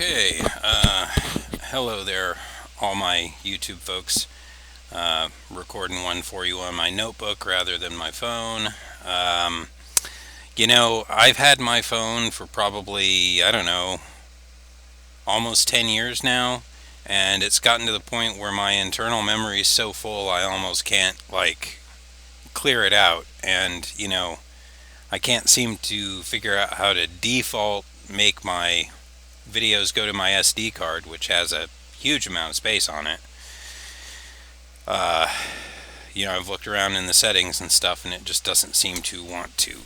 Okay, hello there, all my YouTube folks. Recording one for you on my notebook rather than my phone. I've had my phone for probably, I don't know, almost 10 years now, and it's gotten to the point where my internal memory is so full I almost can't, clear it out. And, I can't seem to figure out how to default make my videos go to my SD card, which has a huge amount of space on it. I've looked around in the settings and stuff, and it just doesn't seem to want to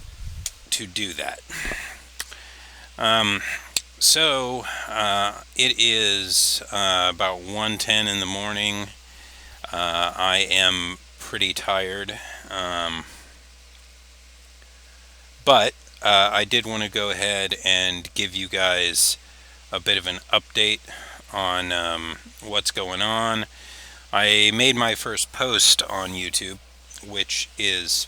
do that. It is about 1:10 in the morning. I am pretty tired, but I did want to go ahead and give you guys a bit of an update on what's going on. I made my first post on YouTube, which is,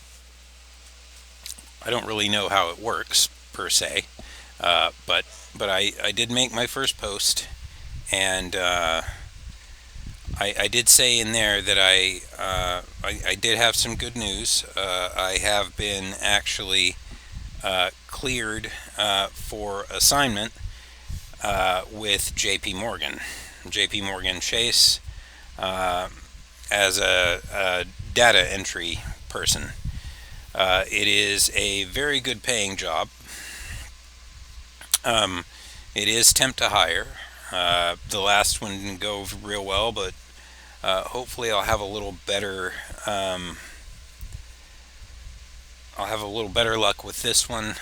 I don't really know how it works per se, but I did make my first post, and I did say in there that I did have some good news. I have been actually cleared for assignment with JP Morgan Chase, as a data entry person. It is a very good paying job. It is temp to hire. The last one didn't go real well, but hopefully I'll have a little better luck with this one.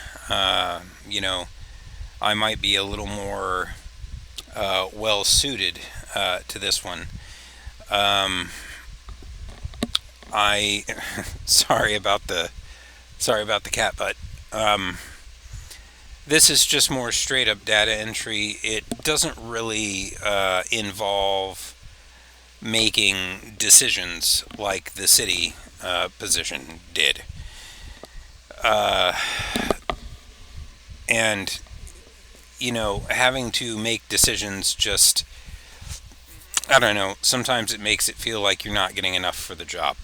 I might be a little more well suited to this one. I sorry about the cat, but this is just more straight up data entry. It doesn't really involve making decisions like the city position did. And having to make decisions, just, I don't know, sometimes it makes it feel like you're not getting enough for the job.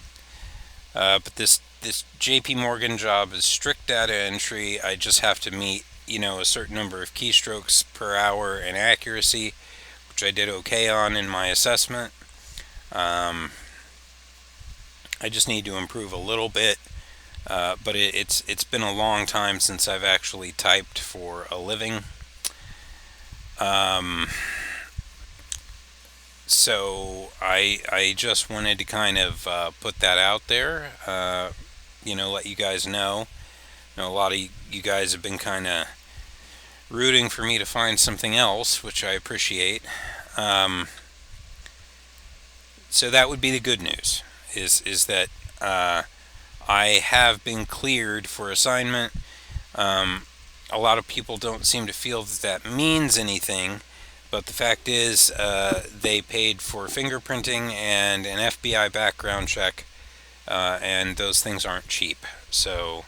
But this JP Morgan job is strict data entry. I just have to meet, a certain number of keystrokes per hour and accuracy, which I did okay on in my assessment. I just need to improve a little bit, but it's been a long time since I've actually typed for a living. So I just wanted to kind of put that out there, let you guys know. A lot of you guys have been kind of rooting for me to find something else, which I appreciate. So that would be the good news, is that I have been cleared for assignment. A lot of people don't seem to feel that means anything, but the fact is, they paid for fingerprinting and an FBI background check, and those things aren't cheap. So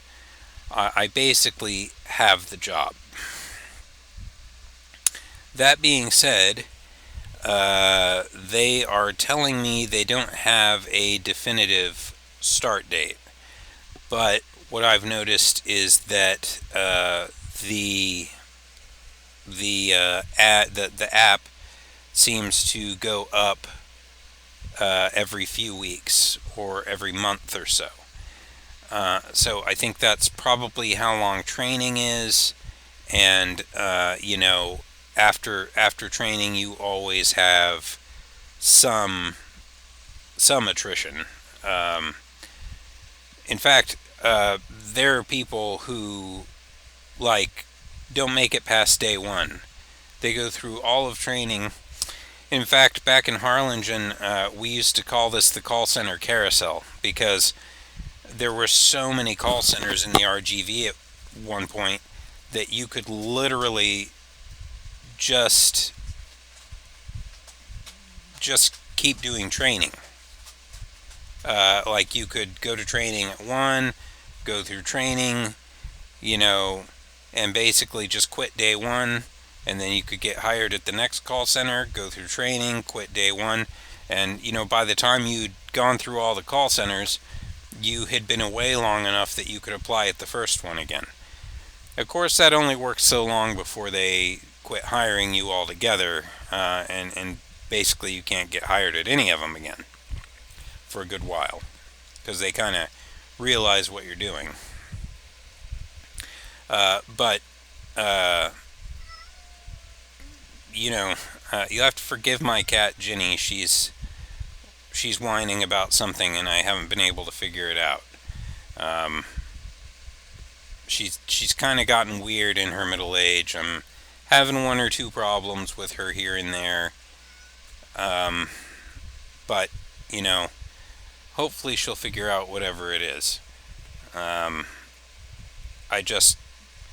I basically have the job. That being said, they are telling me they don't have a definitive start date. But what I've noticed is that the app seems to go up every few weeks or every month or so. So I think that's probably how long training is, and after training you always have some attrition. In fact, there are people who don't make it past day one. They go through all of training. In fact, back in Harlingen, we used to call this the call center carousel, because there were so many call centers in the RGV at one point that you could literally just keep doing training. You could go to training at one, go through training, and basically just quit day one, and then you could get hired at the next call center, go through training, quit day one, and by the time you'd gone through all the call centers, you had been away long enough that you could apply at the first one again. Of course, that only works so long before they quit hiring you altogether, and basically you can't get hired at any of them again for a good while, because they kind of realize what you're doing. But you have to forgive my cat Ginny. She's whining about something, and I haven't been able to figure it out. Um, she's kind of gotten weird in her middle age. I'm having one or two problems with her here and there. But hopefully she'll figure out whatever it is. I just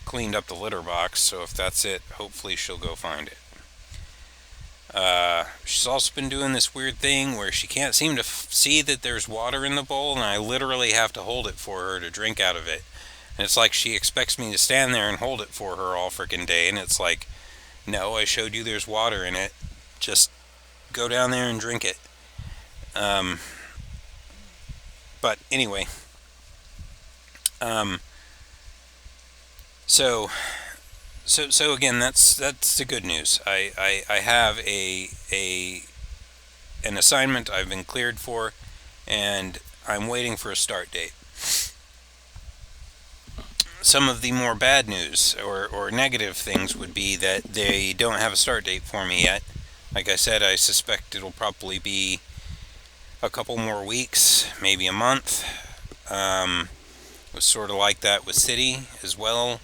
cleaned up the litter box, so if that's it, hopefully she'll go find it. She's also been doing this weird thing where she can't seem to see that there's water in the bowl, and I literally have to hold it for her to drink out of it. And it's like she expects me to stand there and hold it for her all freaking day, and it's like, no, I showed you there's water in it. Just go down there and drink it. But anyway, so again, that's the good news. I have an assignment I've been cleared for, and I'm waiting for a start date. Some of the more bad news or negative things would be that they don't have a start date for me yet. Like I said, I suspect it'll probably be a couple more weeks, maybe a month. It was sort of like that with City as well.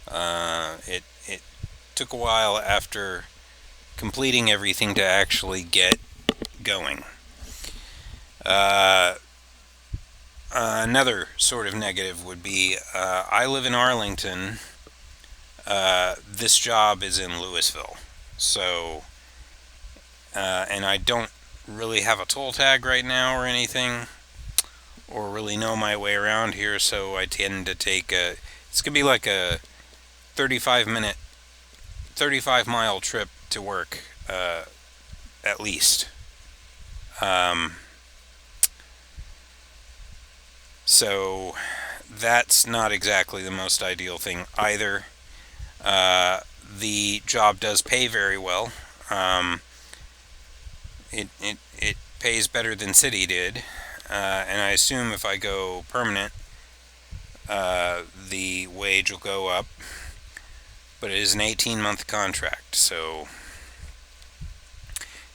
It took a while after completing everything to actually get going. Another sort of negative would be I live in Arlington. This job is in Louisville. So, and I don't really have a toll tag right now or anything, or really know my way around here, so I tend to take it's going to be like a 35 mile trip to work, at least. So that's not exactly the most ideal thing either. The job does pay very well. It pays better than City did, and I assume if I go permanent, the wage will go up. But it is an 18-month contract, so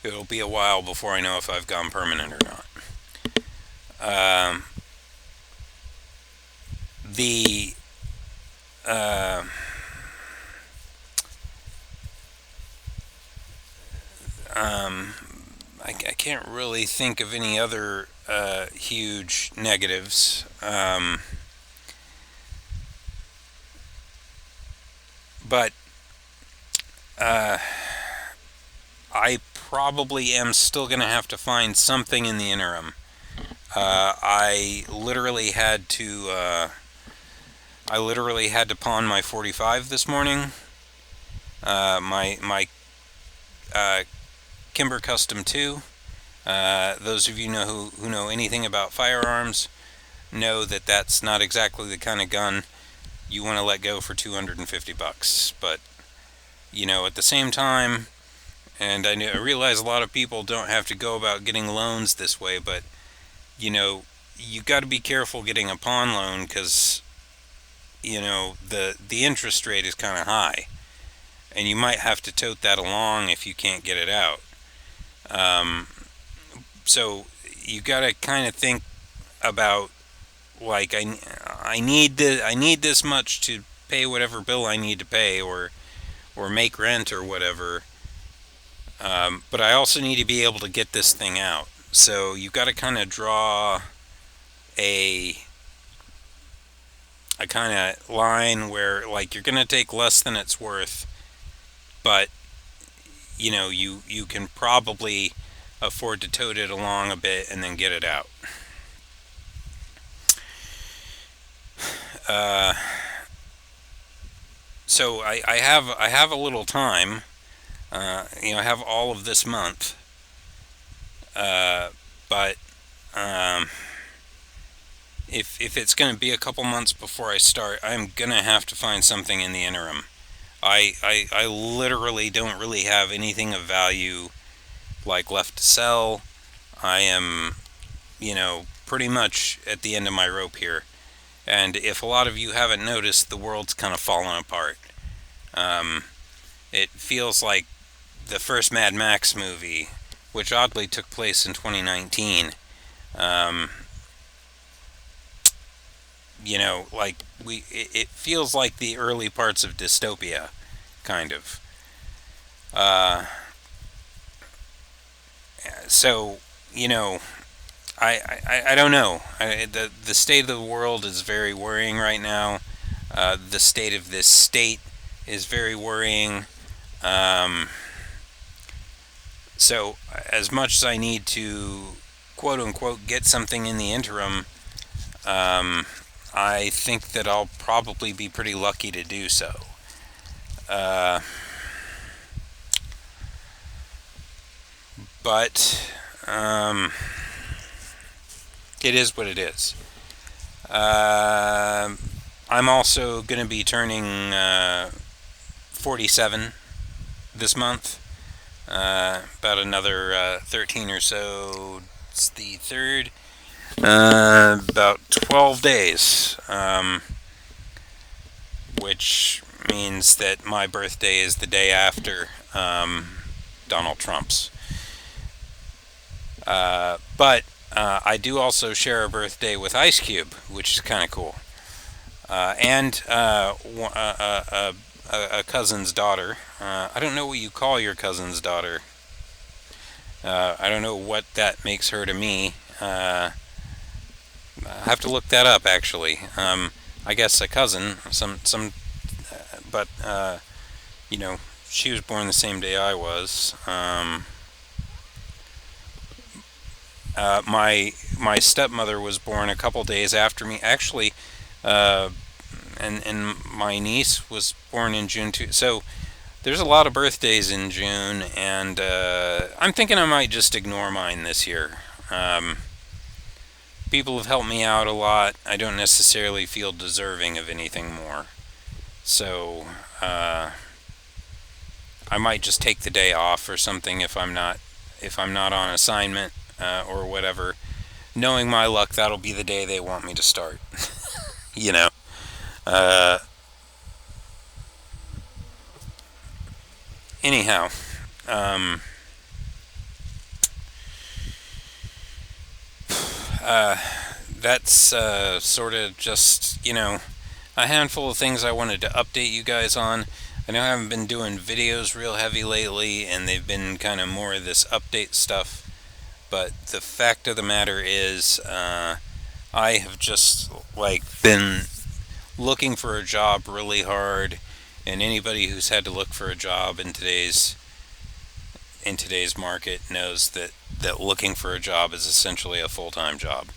it'll be a while before I know if I've gone permanent or not. The I can't really think of any other huge negatives. But I probably am still going to have to find something in the interim. I literally had to pawn my 45 this morning. My Kimber Custom 2. Those of you who know anything about firearms know that that's not exactly the kind of gun you want to let go for $250. But at the same time, and I realize a lot of people don't have to go about getting loans this way, but you got to be careful getting a pawn loan, because the interest rate is kind of high, and you might have to tote that along if you can't get it out. So you got to kind of think about, like, I need this much to pay whatever bill I need to pay, or make rent or whatever. But I also need to be able to get this thing out. So you got to kind of draw a kind of line where, like, you're going to take less than it's worth, but you can probably afford to tote it along a bit and then get it out. I have a little time. I have all of this month, but um, if it's going to be a couple months before I start, I'm going to have to find something in the interim. I literally don't really have anything of value like left to sell. I am, pretty much at the end of my rope here. And if a lot of you haven't noticed, the world's kind of fallen apart. Um, it feels like the first Mad Max movie, which oddly took place in 2019. Um, like it feels like the early parts of dystopia, kind of. Uh, so, you know, I don't know. The state of the world is very worrying right now. The state of this state is very worrying. Um, so, as much as I need to, quote unquote, get something in the interim, um, I think that I'll probably be pretty lucky to do so. Uh, but it is what it is. Uh, I'm also going to be turning 47 this month. About another 13 or so. It's the third. About 12 days. Which means that my birthday is the day after Donald Trump's. But I do also share a birthday with Ice Cube, which is kind of cool. And a cousin's daughter. I don't know what you call your cousin's daughter. I don't know what that makes her to me. I have to look that up actually. I guess a cousin, but she was born the same day I was. My stepmother was born a couple days after me. Actually, and my niece was born in June too. So there's a lot of birthdays in June, and I'm thinking I might just ignore mine this year. People have helped me out a lot. I don't necessarily feel deserving of anything more. So I might just take the day off or something if I'm not on assignment or whatever. Knowing my luck, that'll be the day they want me to start. you know. Uh, anyhow, um, uh, that's sort of just a handful of things I wanted to update you guys on. I know I haven't been doing videos real heavy lately, and they've been kind of more of this update stuff. But the fact of the matter is, I have just been looking for a job really hard, and anybody who's had to look for a job in today's market knows that looking for a job is essentially a full-time job.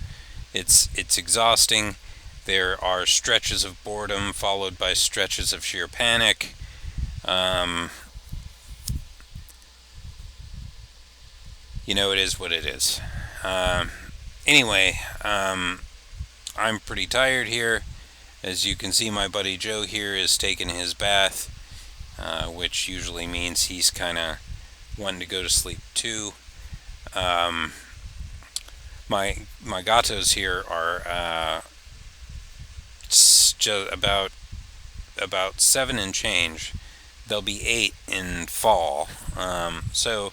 It's exhausting. There are stretches of boredom followed by stretches of sheer panic. Um, it is what it is. Um, anyway, I'm pretty tired here. As you can see, my buddy Joe here is taking his bath, which usually means he's kind of wanting to go to sleep too. Um, my gatos here are just about 7 and change. They'll be 8 in fall. So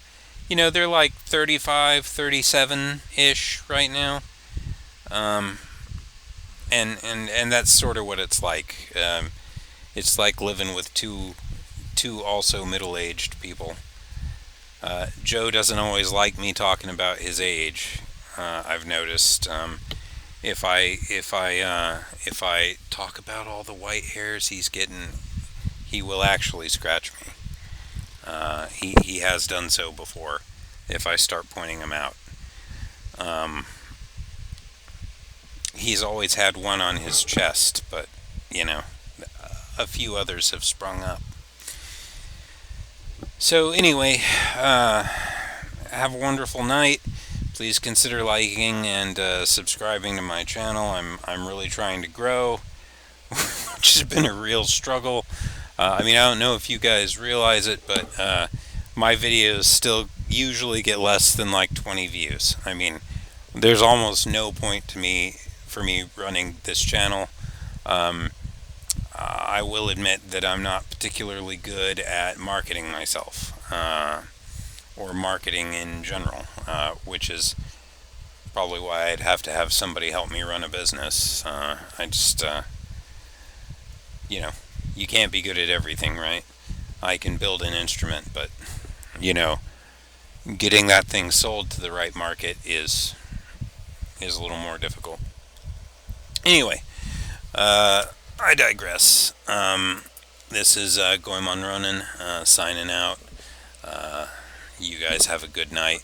they're like 35, 37 ish right now. Um, and that's sort of what it's like. It's like living with two also middle-aged people. Joe doesn't always like me talking about his age. I've noticed. If I talk about all the white hairs he's getting, he will actually scratch me. He has done so before. If I start pointing them out, um, he's always had one on his chest, but you know, a few others have sprung up. So anyway, have a wonderful night. Please consider liking and subscribing to my channel. I'm really trying to grow, which has been a real struggle. I don't know if you guys realize it, but my videos still usually get less than like 20 views. There's almost no point to me for me running this channel. I will admit that I'm not particularly good at marketing myself, or marketing in general, which is probably why I'd have to have somebody help me run a business. You can't be good at everything, right? I can build an instrument, but, getting that thing sold to the right market is a little more difficult. Anyway, I digress. This is goemonronin signing out. You guys have a good night.